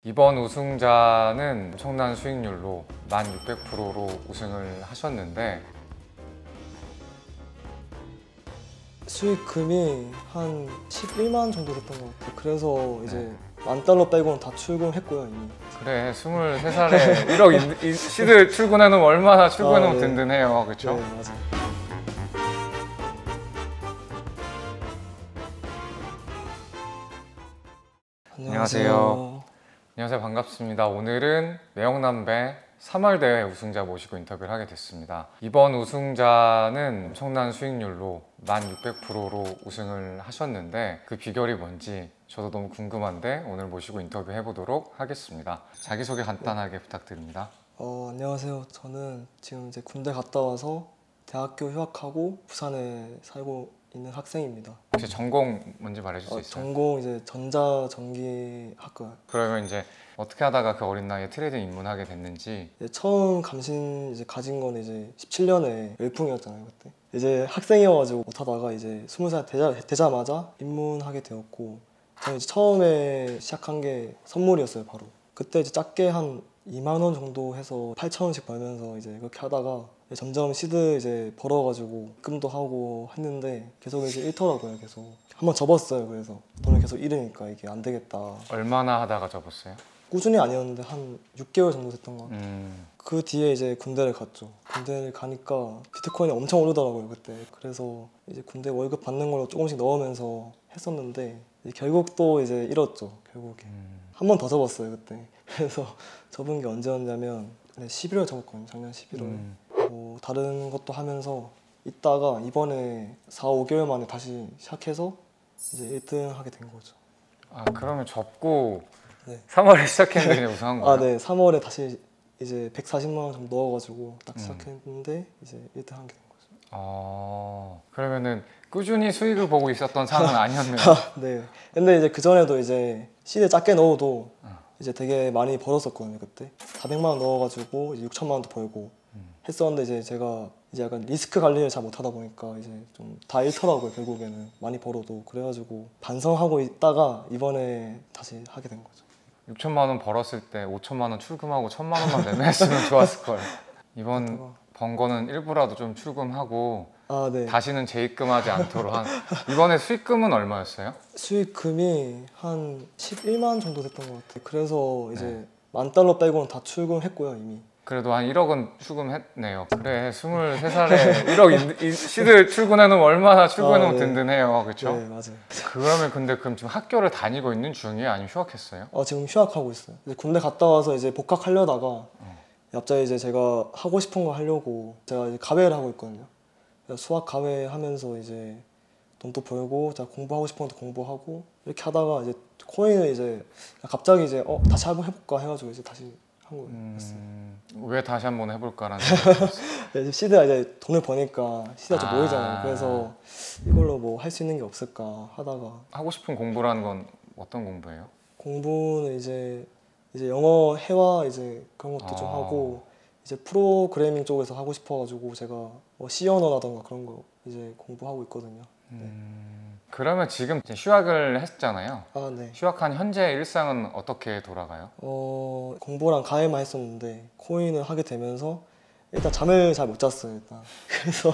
이번 우승자는 엄청난 수익률로 1600%로 우승을 하셨는데 수익금이 한 11만 정도 됐던 것 같아요. 그래서 이제 $10,000 빼고는 다 출금했고요 이미. 그래 23살에 1억 시드 출근해놓으면 얼마나 출근해놓으면 네. 든든해요, 그렇죠? 네, 맞아요. 안녕하세요. 안녕하세요, 반갑습니다. 오늘은 매형남배 3월 대회 우승자 모시고 인터뷰를 하게 됐습니다. 이번 우승자는 엄청난 수익률로 1600%로 우승을 하셨는데 그 비결이 뭔지 저도 너무 궁금한데 오늘 모시고 인터뷰 해보도록 하겠습니다. 자기소개 간단하게 부탁드립니다. 안녕하세요. 저는 지금 이제 군대 갔다 와서 대학교 휴학하고 부산에 살고 있는 학생입니다. 혹시 전공 뭔지 말해줄 수 있어요? 전공 이제 전자전기학과. 그러면 이제 어떻게 하다가 그 어린 나이에 트레이딩 입문하게 됐는지. 처음 감신 이제 가진 건 이제 17년에 열풍이었잖아요 그때. 이제 학생이어가지고 못하다가 이제 20살 되자마자 입문하게 되었고, 저는 이제 처음에 시작한 게 선물이었어요 바로. 그때 이제 작게 한 2만 원 정도 해서 8,000원씩 벌면서 이제 그렇게 하다가 점점 시드 이제 벌어가지고 입금도 하고 했는데 계속 이제 잃더라고요. 계속 한번 접었어요. 그래서 돈을 계속 잃으니까 이게 안 되겠다. 얼마나 하다가 접었어요? 꾸준히 아니었는데 한 6개월 정도 됐던 것 같아요. 그 뒤에 이제 군대를 갔죠. 군대를 가니까 비트코인이 엄청 오르더라고요 그때. 그래서 이제 군대 월급 받는 걸로 조금씩 넣으면서 했었는데 이제 결국 또 이제 잃었죠. 결국에 한 번 더 접었어요 그때. 그래서 접은 게 언제였냐면 11월 접었거든요. 작년 11월에. 뭐 다른 것도 하면서 있다가 이번에 4, 5개월 만에 다시 시작해서 이제 1등 하게 된 거죠. 아, 그러면 접고 네. 3월에 시작했는데 그냥 우승한 거예요? 아, 네. 3월에 다시 이제 140만 원 정도 넣어가지고 딱 시작했는데 이제 1등 하게 된 거죠. 그러면은 꾸준히 수익을 보고 있었던 상황은 아니었네요. 네. 근데 이제 그 전에도 이제 시드에 작게 넣어도 이제 되게 많이 벌었었거든요 그때. 400만 원 넣어가지고 6천만 원도 벌고 했었는데 이제 제가 이제 약간 리스크 관리를 잘 못하다 보니까 이제 좀 다 잃더라고요 결국에는. 많이 벌어도. 그래가지고 반성하고 있다가 이번에 다시 하게 된 거죠. 6천만 원 벌었을 때 5천만 원 출금하고 1,000만 원만 매매했으면 좋았을 거예요. 이번 번 거는 일부라도 좀 출금하고 네. 다시는 재입금하지 않도록 이번에 수익금은 얼마였어요? 수익금이 한 11만 정도 됐던 것 같아요. 그래서 이제 $10,000 빼고는 다 출금했고요 이미. 그래도 한 1억은 출금했네요. 그래 23살에 1억 시드 출근해놓으면 얼마나 출근해놓으면 네. 든든해요, 그렇죠? 네, 맞아요. 그럼 지금 학교를 다니고 있는 중이에요? 아니면 휴학했어요? 지금 휴학하고 있어요. 이제 군대 갔다 와서 이제 복학하려다가 갑자기 이제 제가 하고 싶은 거 하려고 제가 이제 가외를 하고 있거든요. 그래서 수학 가외 하면서 이제 돈도 벌고 제가 공부하고 싶은 것도 공부하고 이렇게 하다가 이제 코인을 이제 갑자기 이제 다시 한번 해볼까 해가지고 이제 다시 한 거였어요. 왜 다시 한번 해볼까라는 생각이 들었어요. 시드가 이제 돈을 버니까 시드가 좀 모이잖아요. 아. 그래서 이걸로 뭐 할 수 있는 게 없을까 하다가. 하고 싶은 공부라는 건 어떤 공부예요? 공부는 이제 영어 회화 이제 그런 것도 좀 하고 이제 프로그래밍 쪽에서 하고 싶어가지고 제가 뭐 C 언어라던가 그런 거 이제 공부하고 있거든요. 그러면 지금 이제 휴학을 했잖아요. 네. 휴학한 현재 일상은 어떻게 돌아가요? 공부랑 가외만 했었는데 코인을 하게 되면서 일단 잠을 잘 못 잤어요 일단. 그래서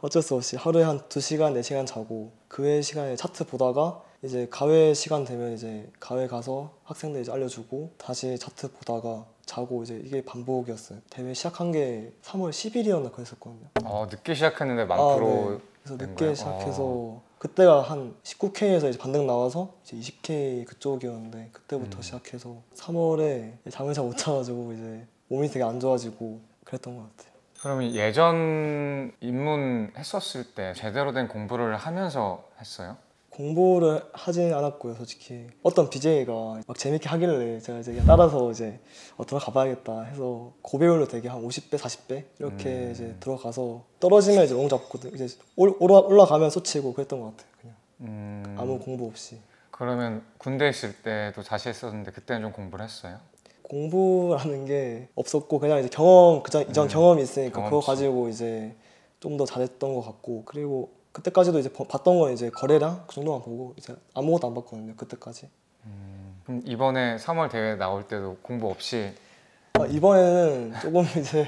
어쩔 수 없이 하루에 한 2시간, 4시간 자고 그 외 시간에 차트 보다가 이제 가외 시간 되면 이제 가외 가서 학생들 이제 알려주고 다시 차트 보다가 자고 이제 이게 반복이었어요. 대회 시작한 게 3월 10일이었나 그랬었거든요. 늦게 시작했는데 10% 네. 그래서 된 늦게 거예요? 시작해서 그때가 한 19K에서 이제 반등 나와서 이제 20K 그쪽이었는데 그때부터 시작해서 3월에 잠을 잘 못 자가지고 이제 몸이 되게 안 좋아지고 그랬던 것 같아요. 그러면 예전 입문했었을 때 제대로 된 공부를 하면서 했어요? 공부를 하진 않았고요 솔직히. 어떤 BJ가 막 재밌게 하길래 제가 이제 그냥 따라서 이제 들어가봐야겠다 해서 고배율로 되게 한 50배, 40배 이렇게 이제 들어가서 떨어지면 이제 롱 잡고 이제 올라가면 쏘치고 그랬던 것 같아요. 그냥 아무 공부 없이. 그러면 군대 있을 때도 다시 했었는데 그때는 좀 공부를 했어요? 공부라는 게 없었고 그냥 이제 이전 경험이 있으니까 경험치. 그거 가지고 이제 좀 더 잘했던 것 같고, 그리고 그때까지도 이제 봤던 건 이제 거래량 그 정도만 보고 이제 아무것도 안 봤거든요 그때까지. 그럼 이번에 3월 대회 나올 때도 공부 없이 이번에는 조금 이제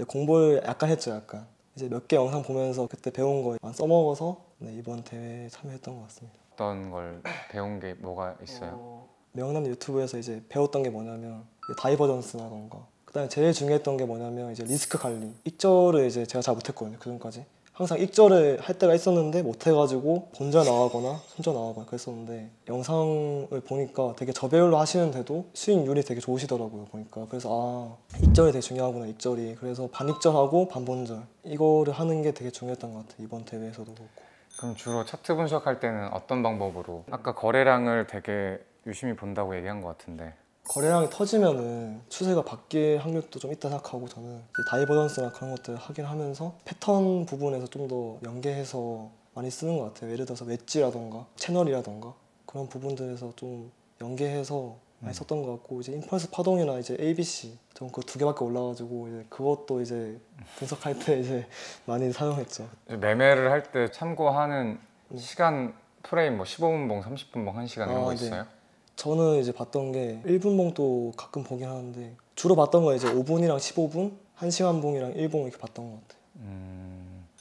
공부를 약간 했죠. 약간 이제 몇 개 영상 보면서 그때 배운 거 써먹어서 네, 이번 대회에 참여했던 것 같습니다. 어떤 걸 배운 게 뭐가 있어요? 명남 유튜브에서 이제 배웠던 게 뭐냐면 다이버전스라던가, 그다음에 제일 중요했던 게 뭐냐면 이제 리스크 관리. 익절을 이제 제가 잘 못했거든요. 그전까지 항상 익절을 할 때가 있었는데 못해가지고 본전 나가거나 손절 나가거나 그랬었는데, 영상을 보니까 되게 저배율로 하시는데도 수익률이 되게 좋으시더라고요. 보니까 그래서 익절이 되게 중요하구나. 익절이 그래서 반익절하고 반본절 이거를 하는 게 되게 중요했던 것 같아요. 이번 대회에서도 그렇고. 그럼 주로 차트 분석할 때는 어떤 방법으로? 아까 거래량을 되게 유심히 본다고 얘기한 것 같은데 거래량이 터지면은 추세가 바뀔 확률도 좀 있다 생각하고, 저는 이제 다이버전스나 그런 것들 확인하면서 패턴 부분에서 좀 더 연계해서 많이 쓰는 것 같아요. 예를 들어서 웨지라던가 채널이라던가 그런 부분들에서 좀 연계해서 많이 썼던 것 같고, 이제 임펄스 파동이나 이제 ABC 전 그 두 개밖에 올라가지고 이제 그것도 이제 분석할 때 이제 많이 사용했죠. 매매를 할 때 참고하는 시간 프레임 뭐 15분봉, 30분봉, 1시간 이런 거 네. 있어요? 저는 이제 봤던 게 1분봉도 가끔 보긴 하는데, 주로 봤던 건 이제 5분이랑 15분, 1시간 봉이랑 1봉 이렇게 봤던 것 같아요.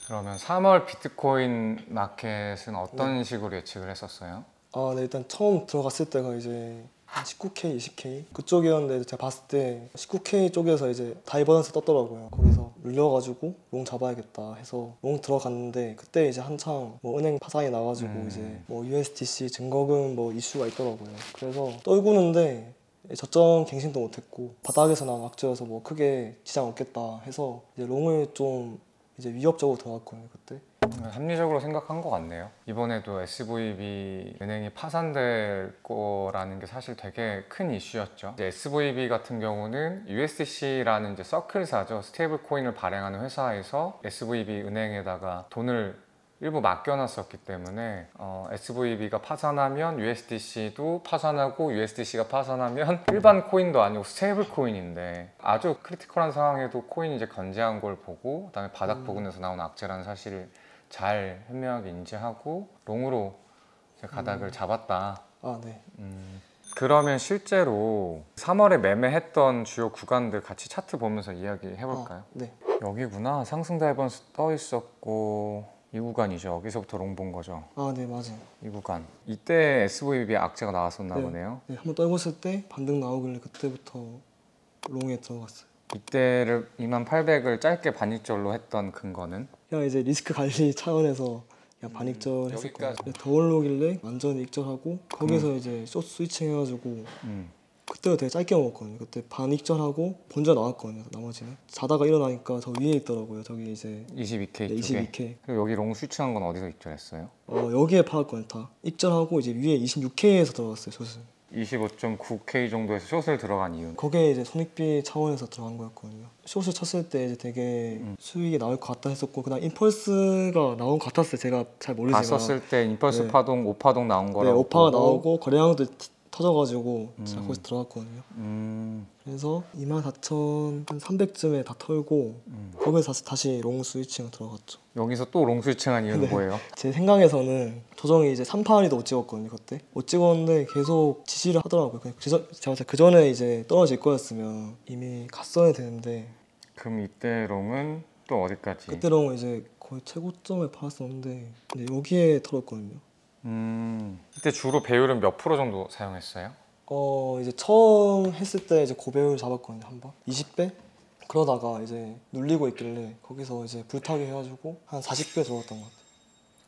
그러면 3월 비트코인 마켓은 어떤 식으로 예측을 했었어요? 네, 일단 처음 들어갔을 때가 이제 한 19K, 20K 그쪽이었는데, 제가 봤을 때 19K 쪽에서 이제 다이버전스 떴더라고요. 거기서 눌려가지고 롱 잡아야겠다 해서 롱 들어갔는데, 그때 이제 한창 뭐 은행 파산이 나가지고 이제 뭐 USDC 증거금 뭐 이슈가 있더라고요. 그래서 떨구는데 저점 갱신도 못했고 바닥에서 나온 악재여서 뭐 크게 지장 없겠다 해서 이제 롱을 좀 이제 위협적으로 들어갔거든요. 그때 합리적으로 생각한 것 같네요. 이번에도 SVB 은행이 파산될 거라는 게 사실 되게 큰 이슈였죠. 이제 SVB 같은 경우는 USDC라는 이제 서클사죠. 스테이블 코인을 발행하는 회사에서 SVB 은행에다가 돈을 일부 맡겨놨었기 때문에 SVB가 파산하면 USDC도 파산하고, USDC가 파산하면 일반 코인도 아니고 스테이블 코인인데, 아주 크리티컬한 상황에도 코인이 이제 건재한 걸 보고 그다음에 바닥 부근에서 나온 악재라는 사실을 잘 현명하게 인지하고 롱으로 이제 가닥을 잡았다. 네. 그러면 실제로 3월에 매매했던 주요 구간들 같이 차트 보면서 이야기 해볼까요? 네. 여기구나. 상승 다이버전스 떠 있었고 이 구간이죠. 여기서부터 롱 본 거죠. 네, 맞아요. 이 구간. 이때 SVB 악재가 나왔었나 네. 보네요. 네, 한번 떨궜을 때 반등 나오길래 그때부터 롱에 들어갔어요. 이때를 2800을 짧게 반익절로 했던 근거는? 그냥 이제 리스크 관리 차원에서 그냥 반익절 했었거든요. 여기까지. 더 올라오길래 완전히 익절하고 거기서 이제 숏 스위칭 해가지고 그때가 되게 짧게 먹었거든요. 그때 반익절하고 본전 나왔거든요. 나머지는 자다가 일어나니까 저 위에 있더라고요. 저기 이제 22K 네, 쪽에. 22K. 그리고 여기 롱 스위칭한 건 어디서 익절했어요? 여기에 팔았거든요. 다 익절하고 이제 위에 26K에서 들어갔어요. 숏을. 25.9K 정도에서 숏을 들어간 이유는? 거기에 이제 손익비 차원에서 들어간 거였거든요. 숏을 쳤을 때 이제 되게 수익이 나올 것 같다 했었고, 그다음 임펄스가 나온 것 같았어요. 제가 잘 모르지만 봤었을 때 임펄스 네. 파동, 오파동 나온 네, 거라고 오파가 보고. 나오고 거래량도 터져가지고 제가 거기서 들어갔거든요. 그래서 24,300쯤에 다 털고 거기서 다시 롱 스위칭을 들어갔죠. 여기서 또 롱 스위칭한 이유는 네. 뭐예요? 제 생각에서는 조정이 이제 3파리도 못 찍었거든요. 그때 못 찍었는데 계속 지지를 하더라고요. 제가 그 전에 이제 떨어질 거였으면 이미 갔어야 되는데, 그럼 이때 롱은 또 어디까지? 그때 롱은 이제 거의 최고점에 팔았었는데 근데 여기에 털었거든요. 이때 주로 배율은 몇 프로 정도 사용했어요? 이제 처음 했을 때 이제 고배율 잡았거든요. 한 번 20배? 그러다가 이제 눌리고 있길래 거기서 이제 불타기 해가지고 한 40배 들어갔던 것 같아요.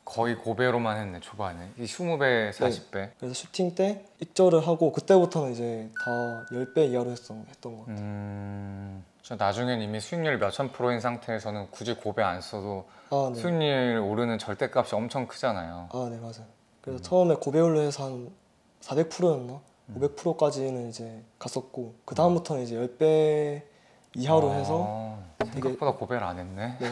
거의 고배로만 했네, 초반에. 이 20배, 40배. 그래서 슈팅 때 익절을 하고 그때부터는 이제 다 10배 이하로 했던 것 같아요. 나중엔 이미 수익률 몇천 프로인 상태에서는 굳이 고배 안 써도 네. 수익률 오르는 절대값이 엄청 크잖아요. 네, 맞아요. 그래서 처음에 고배율로 해서 한 400%였나? 500%까지는 이제 갔었고, 그 다음부터는 이제 10배 이하로 해서 생각보다 고배를 안 했네. 네,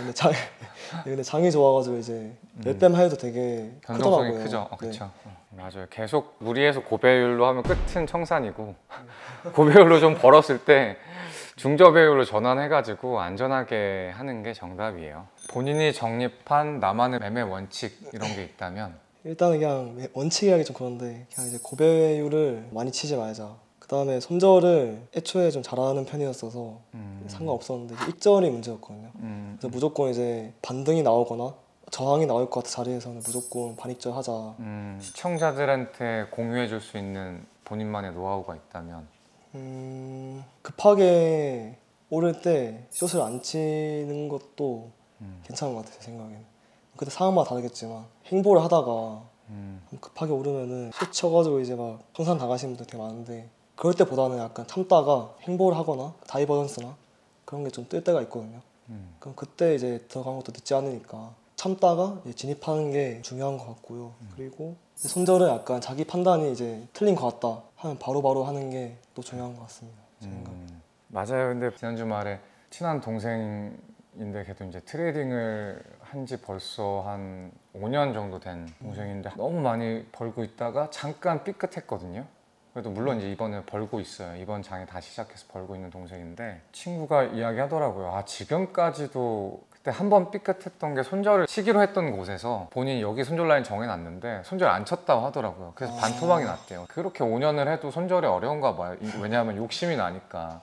근데 장이 좋아가지고 이제 10배만 해도 되게 변동성이 크더라고요. 크죠. 그렇죠. 맞아요. 계속 무리해서 고배율로 하면 끝은 청산이고 고배율로 좀 벌었을 때 중저배율로 전환해가지고 안전하게 하는 게 정답이에요. 본인이 정립한 나만의 매매 원칙 이런 게 있다면? 일단은 그냥 원칙이 하기 좀 그런데 그냥 이제 고배율을 많이 치지 말자. 그 다음에 손절을 애초에 좀 잘하는 편이었어서 상관없었는데 익절이 문제였거든요. 그래서 무조건 이제 반등이 나오거나 저항이 나올 것 같은 자리에서는 무조건 반익절 하자. 시청자들한테 공유해 줄 수 있는 본인만의 노하우가 있다면? 급하게 오를 때 숏을 안 치는 것도 괜찮은 것 같아요, 제 생각에는. 그때 상황마다 다르겠지만 행보를 하다가 급하게 오르면은 숏 쳐가지고 이제 막 청산 당하시는 분들 되게 많은데 그럴 때보다는 약간 참다가 행보를 하거나 다이버전스나 그런 게 좀 뜰 때가 있거든요. 그럼 그때 이제 들어간 것도 늦지 않으니까 참다가 이제 진입하는 게 중요한 것 같고요. 그리고 손절은 약간 자기 판단이 이제 틀린 것 같다 하면 바로바로 하는 게 또 중요한 것 같습니다. 제 생각에. 맞아요. 근데 지난 주말에 친한 동생인데 걔도 이제 트레이딩을 한 지 벌써 한 5년 정도 된 동생인데 너무 많이 벌고 있다가 잠깐 삐끗했거든요. 그래도 물론 이제 이번에 벌고 있어요. 이번 장에 다시 시작해서 벌고 있는 동생인데 친구가 이야기하더라고요. 아, 지금까지도 그때 한 번 삐끗했던 게 손절을 치기로 했던 곳에서 본인이 여기 손절 라인 정해놨는데 손절 안 쳤다고 하더라고요. 그래서 반토막이 났대요. 그렇게 5년을 해도 손절이 어려운가 봐요. 왜냐하면 욕심이 나니까.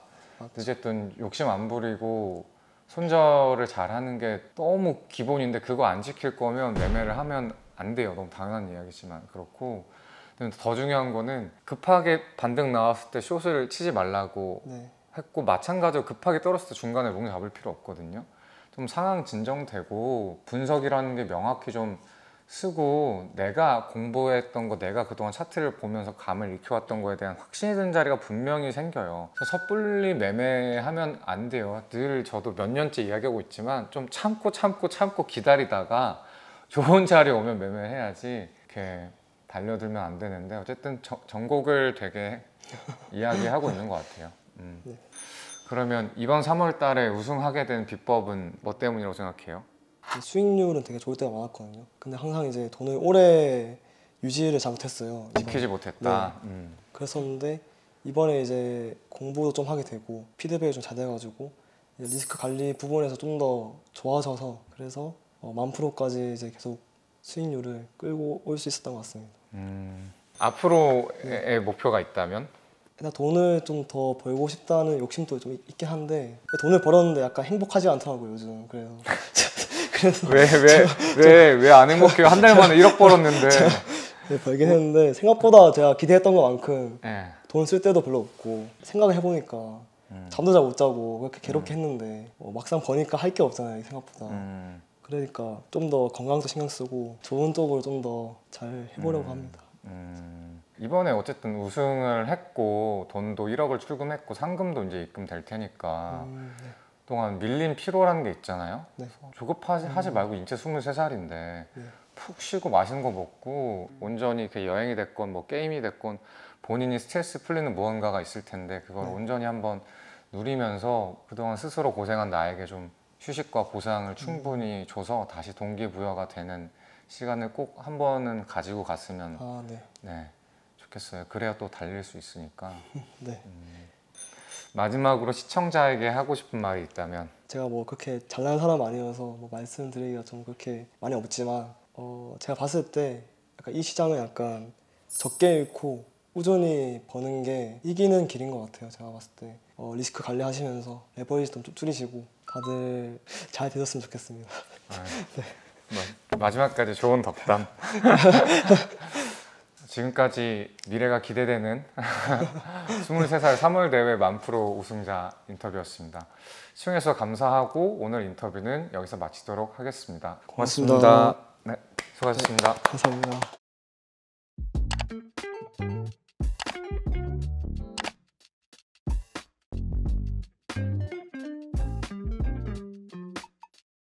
어쨌든 욕심 안 부리고 손절을 잘하는 게 너무 기본인데 그거 안 지킬 거면 매매를 하면 안 돼요. 너무 당연한 이야기지만 그렇고. 근데 더 중요한 거는 급하게 반등 나왔을 때 숏을 치지 말라고 네. 했고 마찬가지로 급하게 떨어졌을 때 중간에 롱 잡을 필요 없거든요. 좀 상황 진정되고 분석이라는 게 명확히 좀 쓰고 내가 공부했던 거 내가 그동안 차트를 보면서 감을 익혀왔던 거에 대한 확신이 든 자리가 분명히 생겨요. 섣불리 매매하면 안 돼요. 늘 저도 몇 년째 이야기하고 있지만 좀 참고 기다리다가 좋은 자리 오면 매매해야지 이렇게 달려들면 안 되는데 어쨌든 전곡을 되게 이야기하고 있는 것 같아요. 네. 그러면 이번 3월 달에 우승하게 된 비법은 뭐 때문이라고 생각해요? 수익률은 되게 좋을 때가 많았거든요. 근데 항상 이제 돈을 오래 유지를 잘못했어요. 지키지 못했다. 그랬었는데 이번에 이제 공부도 좀 하게 되고 피드백이 좀 잘 돼가지고 이제 리스크 관리 부분에서 좀 더 좋아져서 그래서 1000%까지 이제 계속 수익률을 끌고 올 수 있었던 것 같습니다. 앞으로의 목표가 있다면? 일단 돈을 좀 더 벌고 싶다는 욕심도 좀 있긴 한데 돈을 벌었는데 약간 행복하지 않더라고요 요즘. 그래서 왜 안 행복해요? 한 달 만에 1억 벌었는데. 네, 벌긴 했는데 생각보다 제가 기대했던 것만큼 네. 돈 쓸 때도 별로 없고 생각을 해보니까 잠도 잘 못 자고 그렇게 괴롭게 했는데 막상 버니까 할 게 없잖아요 생각보다. 그러니까 좀 더 건강도 신경 쓰고 좋은 쪽으로 좀 더 잘 해보려고 합니다. 이번에 어쨌든 우승을 했고 돈도 1억을 출금했고 상금도 이제 입금될 테니까 네. 동안 밀린 피로라는 게 있잖아요. 네. 조급하지 말고 이제 23살인데 네. 푹 쉬고 맛있는 거 먹고 온전히 이렇게 여행이 됐건 뭐 게임이 됐건 본인이 스트레스 풀리는 무언가가 있을 텐데 그걸 온전히 한번 누리면서 그동안 스스로 고생한 나에게 좀 휴식과 보상을 충분히 줘서 다시 동기부여가 되는 시간을 꼭 한 번은 가지고 갔으면 네. 좋겠어요. 그래야 또 달릴 수 있으니까. 네. 마지막으로 시청자에게 하고 싶은 말이 있다면? 제가 뭐 그렇게 잘나는 사람 아니어서 뭐 말씀드리기가 좀 그렇게 많이 없지만 제가 봤을 때 약간 이 시장은 약간 적게 잃고 꾸준히 버는 게 이기는 길인 것 같아요. 제가 봤을 때 리스크 관리하시면서 레버리지 좀 줄이시고 다들 잘 되셨으면 좋겠습니다. 네. 마지막까지 좋은 덕담. 지금까지 미래가 기대되는 23살 3월 대회 1000% 우승자 인터뷰였습니다. 시청해주셔서 감사하고 오늘 인터뷰는 여기서 마치도록 하겠습니다. 고맙습니다. 고맙습니다. 네, 수고하셨습니다. 네, 감사합니다.